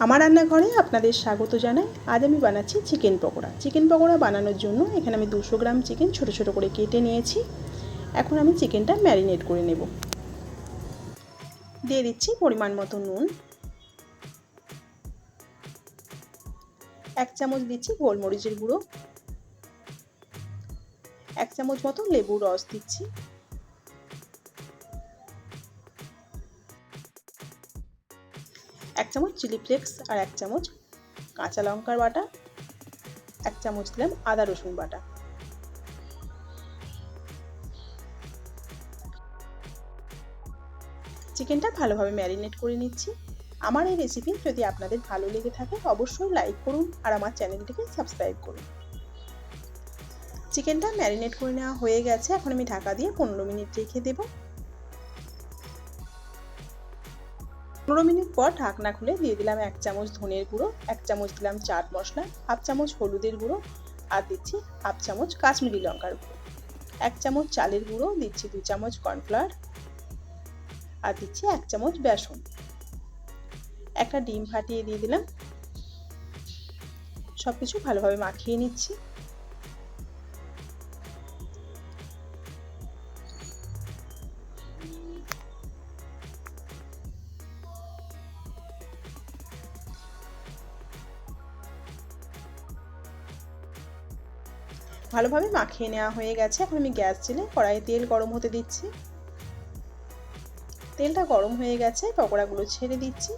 আমার রান্নাঘরে আপনাদের স্বাগত জানাই। আজ আমি বানাচ্ছি চিকেন পকোড়া। চিকেন পকোড়া বানানোর জন্য এখানে আমি 200 গ্রাম চিকেন ছোট ছোট করে কেটে নিয়েছি। এখন আমি চিকেনটা ম্যারিনেট করে নেব। দিয়ে দিচ্ছি পরিমাণ মতো নুন, 1 চামচ দিচ্ছি গোলমরিচের গুঁড়ো, 1 চামচ মতো লেবুর রস দিচ্ছি, এক চামচ চিলি ফ্লেক্স আর 1 চামচ কাঁচা লঙ্কার বাটা, 1 চামচ দিলাম আদা রসুন বাটা। চিকেনটা ভালোভাবে ম্যারিনেট করে নিচ্ছি। আমার এই রেসিপি যদি আপনাদের ভালো লেগে থাকে অবশ্যই লাইক করুন আর আমার চ্যানেলটিকে সাবস্ক্রাইব করুন। চিকেনটা ম্যারিনেট করে নেওয়া হয়ে গেছে। এখন আমি ঢাকা দিয়ে 15 মিনিট রেখে দেব। 15 মিনিট পর ঢাকনা খুলে দিয়ে দিলাম 1 চামচ ধনের গুঁড়ো, 1 চামচ দিলাম চাট মশলা, হাফ চামচ হলুদের গুঁড়ো আর দিচ্ছি হাফ চামচ কাশ্মীরি লঙ্কার গুঁড়ো, 1 চামচ চালের গুঁড়ো দিচ্ছি, 2 চামচ কর্নফ্লাওয়ার আর দিচ্ছি 1 চামচ বেসন। একটা ডিম ফাটিয়ে দিয়ে দিলাম। সবকিছু ভালোভাবে মাখিয়ে নিচ্ছি। ভালোভাবে মাখিয়ে নেওয়া হয়ে গেছে। এখন আমি গ্যাস জ্বেলে কড়াইয়ে তেল গরম হতে দিচ্ছি। তেলটা গরম হয়ে গেছে, পকোড়াগুলো ছেড়ে দিচ্ছি।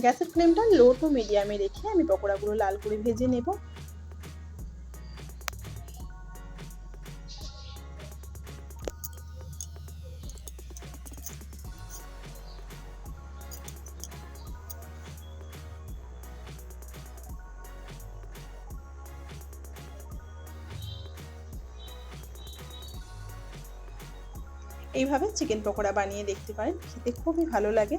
গ্যাসের ফ্লেমটা লো টু মিডিয়ামে রেখে আমি পকোড়াগুলো লাল করে ভেজে নেব। এইভাবে চিকেন পকোড়া বানিয়ে দেখতে পারেন, খেতে খুবই ভালো লাগে।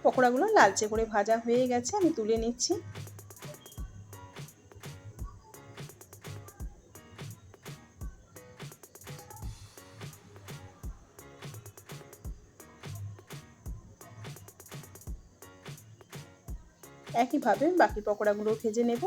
পকোড়াগুলো লালচে করে ভাজা হয়ে গেছে, আমি তুলে নিচ্ছি। একইভাবে বাকি পকোড়াগুলো ভেজে নেব।